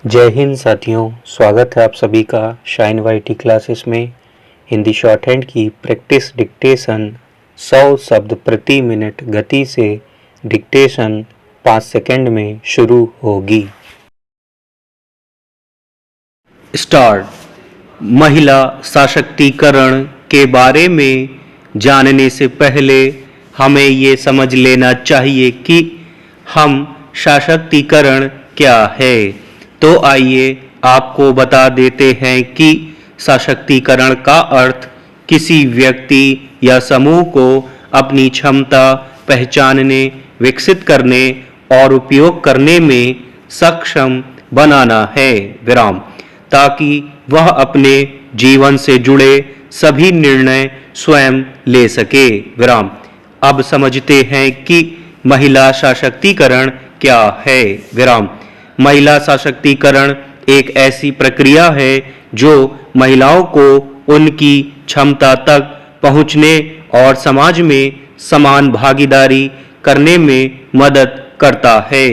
जय हिंद साथियों, स्वागत है आप सभी का शाइन वाईटी क्लासेस में। हिंदी शॉर्ट हैंड की प्रैक्टिस डिक्टेशन 100 शब्द प्रति मिनट गति से डिक्टेशन 5 सेकंड में शुरू होगी। स्टार्ट। महिला सशक्तिकरण के बारे में जानने से पहले हमें ये समझ लेना चाहिए कि हम सशक्तिकरण क्या है। तो आइए आपको बता देते हैं कि सशक्तिकरण का अर्थ किसी व्यक्ति या समूह को अपनी क्षमता पहचानने, विकसित करने और उपयोग करने में सक्षम बनाना है ताकि वह अपने जीवन से जुड़े सभी निर्णय स्वयं ले सके। अब समझते हैं कि महिला सशक्तिकरण क्या है। महिला सशक्तिकरण एक ऐसी प्रक्रिया है जो महिलाओं को उनकी क्षमता तक पहुंचने और समाज में समान भागीदारी करने में मदद करता है।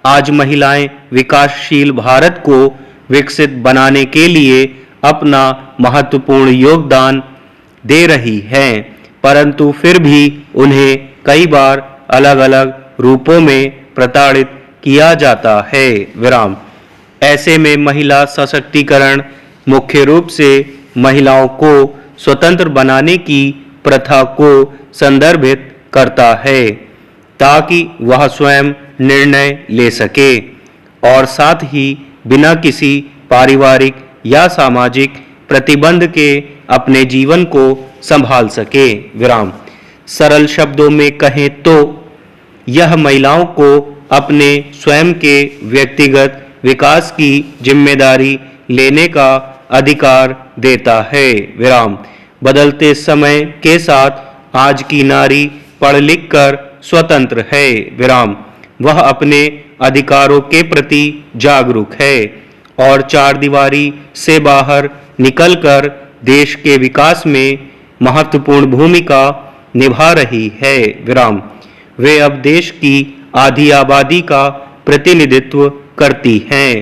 आज महिलाएं विकासशील भारत को विकसित बनाने के लिए अपना महत्वपूर्ण योगदान दे रही हैं, परंतु फिर भी उन्हें कई बार अलग अलग रूपों में प्रताड़ित किया जाता है। ऐसे में महिला सशक्तिकरण मुख्य रूप से महिलाओं को स्वतंत्र बनाने की प्रथा को संदर्भित करता है ताकि वह स्वयं निर्णय ले सके और साथ ही बिना किसी पारिवारिक या सामाजिक प्रतिबंध के अपने जीवन को संभाल सके। सरल शब्दों में कहें तो यह महिलाओं को अपने स्वयं के व्यक्तिगत विकास की जिम्मेदारी लेने का अधिकार देता है। बदलते समय के साथ आज की नारी पढ़ लिख कर स्वतंत्र है। वह अपने अधिकारों के प्रति जागरूक है और चार दीवारी से बाहर निकलकर देश के विकास में महत्वपूर्ण भूमिका निभा रही है। वे अब देश की आधी आबादी का प्रतिनिधित्व करती हैं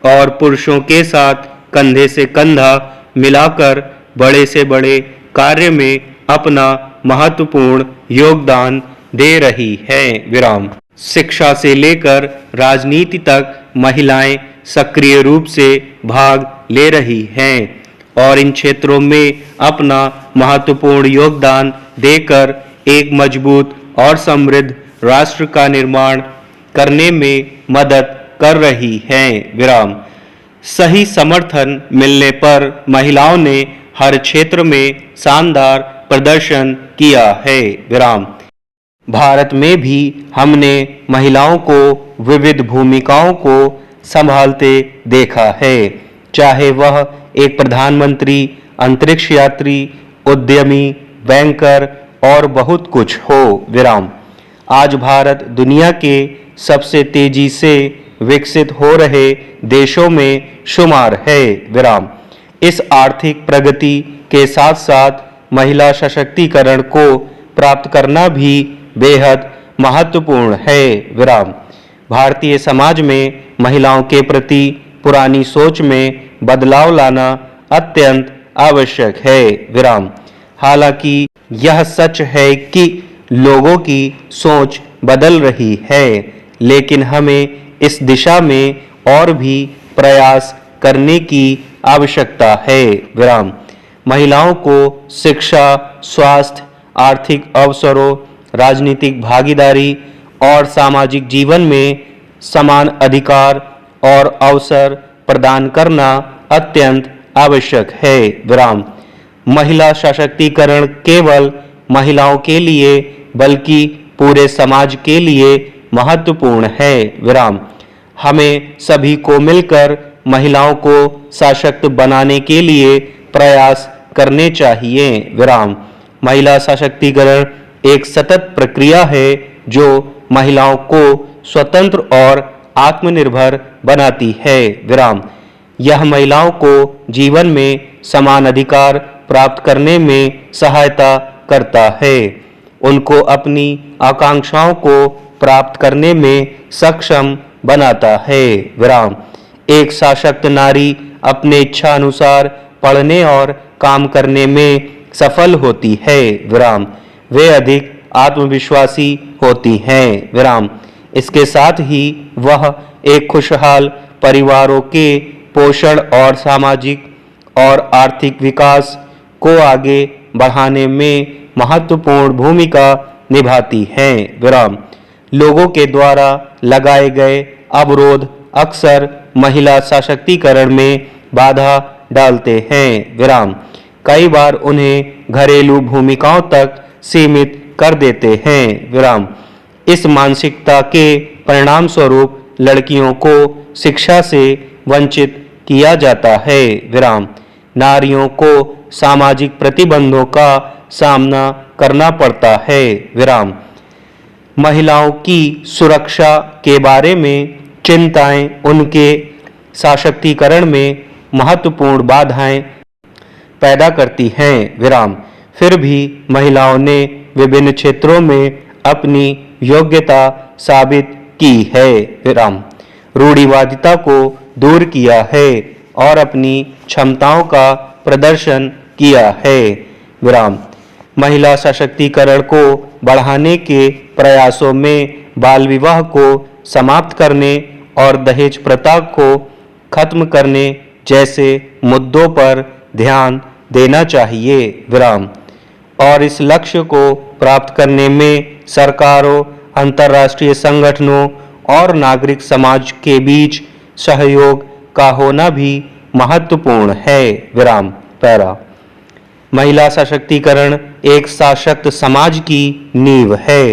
और पुरुषों के साथ कंधे से कंधा मिलाकर बड़े से बड़े कार्य में अपना महत्वपूर्ण योगदान दे रही हैं। शिक्षा से लेकर राजनीति तक महिलाएं सक्रिय रूप से भाग ले रही हैं और इन क्षेत्रों में अपना महत्वपूर्ण योगदान देकर एक मजबूत और समृद्ध राष्ट्र का निर्माण करने में मदद कर रही हैं। सही समर्थन मिलने पर महिलाओं ने हर क्षेत्र में शानदार प्रदर्शन किया है। भारत में भी हमने महिलाओं को विविध भूमिकाओं को संभालते देखा है, चाहे वह एक प्रधानमंत्री, अंतरिक्ष यात्री, उद्यमी, बैंकर और बहुत कुछ हो। आज भारत दुनिया के सबसे तेजी से विकसित हो रहे देशों में शुमार है। इस आर्थिक प्रगति के साथ साथ महिला सशक्तिकरण को प्राप्त करना भी बेहद महत्वपूर्ण है। भारतीय समाज में महिलाओं के प्रति पुरानी सोच में बदलाव लाना अत्यंत आवश्यक है। हालांकि यह सच है कि लोगों की सोच बदल रही है, लेकिन हमें इस दिशा में और भी प्रयास करने की आवश्यकता है। महिलाओं को शिक्षा, स्वास्थ्य, आर्थिक अवसरों, राजनीतिक भागीदारी और सामाजिक जीवन में समान अधिकार और अवसर प्रदान करना अत्यंत आवश्यक है। महिला सशक्तिकरण केवल महिलाओं के लिए बल्कि पूरे समाज के लिए महत्वपूर्ण है। हमें सभी को मिलकर महिलाओं को सशक्त बनाने के लिए प्रयास करने चाहिए। महिला सशक्तिकरण एक सतत प्रक्रिया है जो महिलाओं को स्वतंत्र और आत्मनिर्भर बनाती है। यह महिलाओं को जीवन में समान अधिकार प्राप्त करने में सहायता करता है, उनको अपनी आकांक्षाओं को प्राप्त करने में सक्षम बनाता है। एक सशक्त नारी अपने इच्छा अनुसार पढ़ने और काम करने में सफल होती है। विराम। वे अधिक आत्मविश्वासी होती हैं। विराम। इसके साथ ही वह एक खुशहाल परिवारों के पोषण और सामाजिक और आर्थिक विकास को आगे बढ़ाने में महत्वपूर्ण भूमिका निभाती हैं। विराम। लोगों के द्वारा लगाए गए अवरोध अक्सर महिला सशक्तिकरण में बाधा डालते हैं। विराम। कई बार उन्हें घरेलू भूमिकाओं तक सीमित कर देते हैं। विराम। इस मानसिकता के परिणाम स्वरूप लड़कियों को शिक्षा से वंचित किया जाता है। विराम। नारियों को सामाजिक प्रतिबंधों का सामना करना पड़ता है। विराम। महिलाओं की सुरक्षा के बारे में चिंताएं उनके सशक्तिकरण में महत्वपूर्ण बाधाएं पैदा करती हैं। विराम। फिर भी महिलाओं ने विभिन्न क्षेत्रों में अपनी योग्यता साबित की है। विराम। रूढ़िवादिता को दूर किया है और अपनी क्षमताओं का प्रदर्शन किया है। विराम। महिला सशक्तिकरण को बढ़ाने के प्रयासों में बाल विवाह को समाप्त करने और दहेज प्रथा को खत्म करने जैसे मुद्दों पर ध्यान देना चाहिए। विराम। और इस लक्ष्य को प्राप्त करने में सरकारों, अंतर्राष्ट्रीय संगठनों और नागरिक समाज के बीच सहयोग का होना भी महत्वपूर्ण है। विराम। पैरा। महिला सशक्तिकरण एक सशक्त समाज की नींव है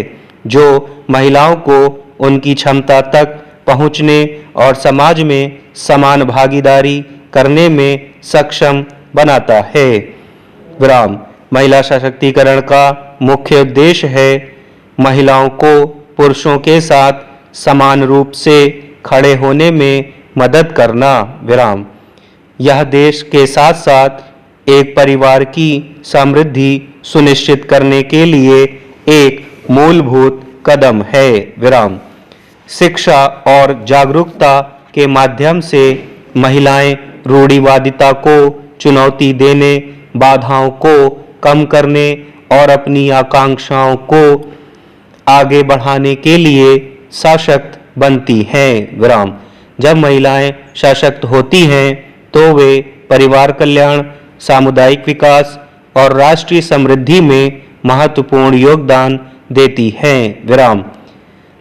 जो महिलाओं को उनकी क्षमता तक पहुंचने और समाज में समान भागीदारी करने में सक्षम बनाता है। विराम। महिला सशक्तिकरण का मुख्य उद्देश्य है महिलाओं को पुरुषों के साथ समान रूप से खड़े होने में मदद करना। विराम। यह देश के साथ साथ एक परिवार की समृद्धि सुनिश्चित करने के लिए एक मूलभूत कदम है। विराम। शिक्षा और जागरूकता के माध्यम से महिलाएं रूढ़िवादिता को चुनौती देने, बाधाओं को कम करने और अपनी आकांक्षाओं को आगे बढ़ाने के लिए सशक्त बनती हैं। विराम। जब महिलाएं सशक्त होती हैं तो वे परिवार कल्याण, सामुदायिक विकास और राष्ट्रीय समृद्धि में महत्वपूर्ण योगदान देती हैं। विराम।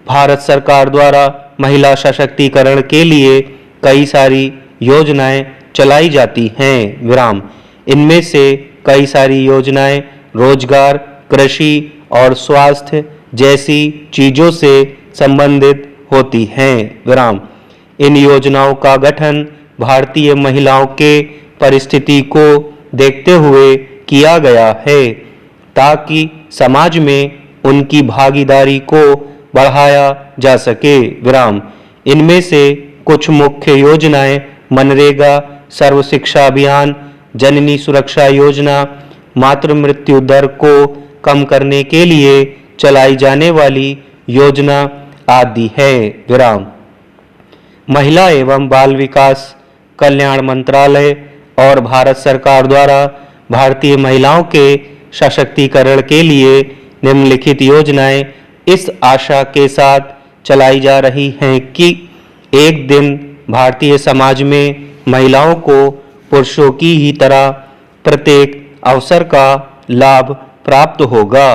भारत सरकार द्वारा महिला सशक्तिकरण के लिए कई सारी योजनाएं चलाई जाती हैं। विराम। इनमें से कई सारी योजनाएं रोजगार, कृषि और स्वास्थ्य जैसी चीजों से संबंधित होती हैं। विराम। इन योजनाओं का गठन भारतीय महिलाओं के परिस्थिति को देखते हुए किया गया है ताकि समाज में उनकी भागीदारी को बढ़ाया जा सके। विराम। इनमें से कुछ मुख्य योजनाएं मनरेगा, सर्व शिक्षा अभियान, जननी सुरक्षा योजना, मातृ मृत्यु दर को कम करने के लिए चलाई जाने वाली योजना आदि है। विराम। महिला एवं बाल विकास कल्याण मंत्रालय और भारत सरकार द्वारा भारतीय महिलाओं के सशक्तिकरण के लिए निम्नलिखित योजनाएं इस आशा के साथ चलाई जा रही हैं कि एक दिन भारतीय समाज में महिलाओं को पुरुषों की ही तरह प्रत्येक अवसर का लाभ प्राप्त होगा।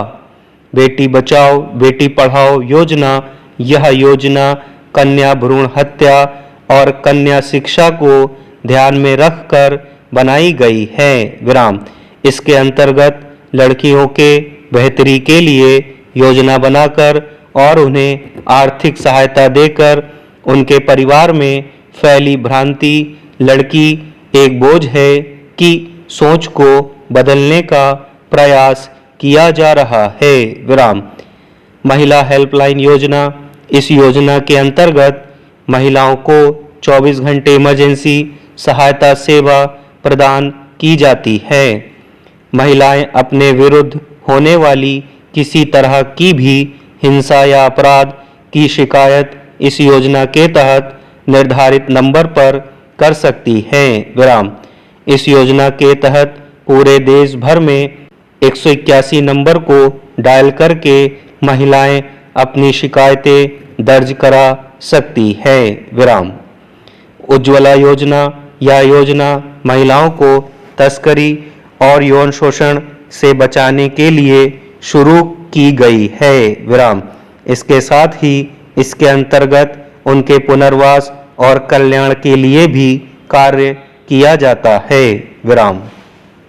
बेटी बचाओ बेटी पढ़ाओ योजना, यह योजना कन्या भ्रूण हत्या और कन्या शिक्षा को ध्यान में रखकर बनाई गई है। विराम। इसके अंतर्गत लड़कियों के बेहतरी के लिए योजना बनाकर और उन्हें आर्थिक सहायता देकर उनके परिवार में फैली भ्रांति लड़की एक बोझ है कि सोच को बदलने का प्रयास किया जा रहा है। विराम। महिला हेल्पलाइन योजना, इस योजना के अंतर्गत महिलाओं को 24 घंटे इमरजेंसी सहायता सेवा प्रदान की जाती है। महिलाएं अपने विरुद्ध होने वाली किसी तरह की भी हिंसा या अपराध की शिकायत इस योजना के तहत निर्धारित नंबर पर कर सकती हैं। विराम। इस योजना के तहत पूरे देश भर में 181 नंबर को डायल करके महिलाएं अपनी शिकायतें दर्ज करा सकती हैं। विराम। उज्ज्वला योजना यह योजना महिलाओं को तस्करी और यौन शोषण से बचाने के लिए शुरू की गई है। विराम। इसके साथ ही इसके अंतर्गत उनके पुनर्वास और कल्याण के लिए भी कार्य किया जाता है। विराम।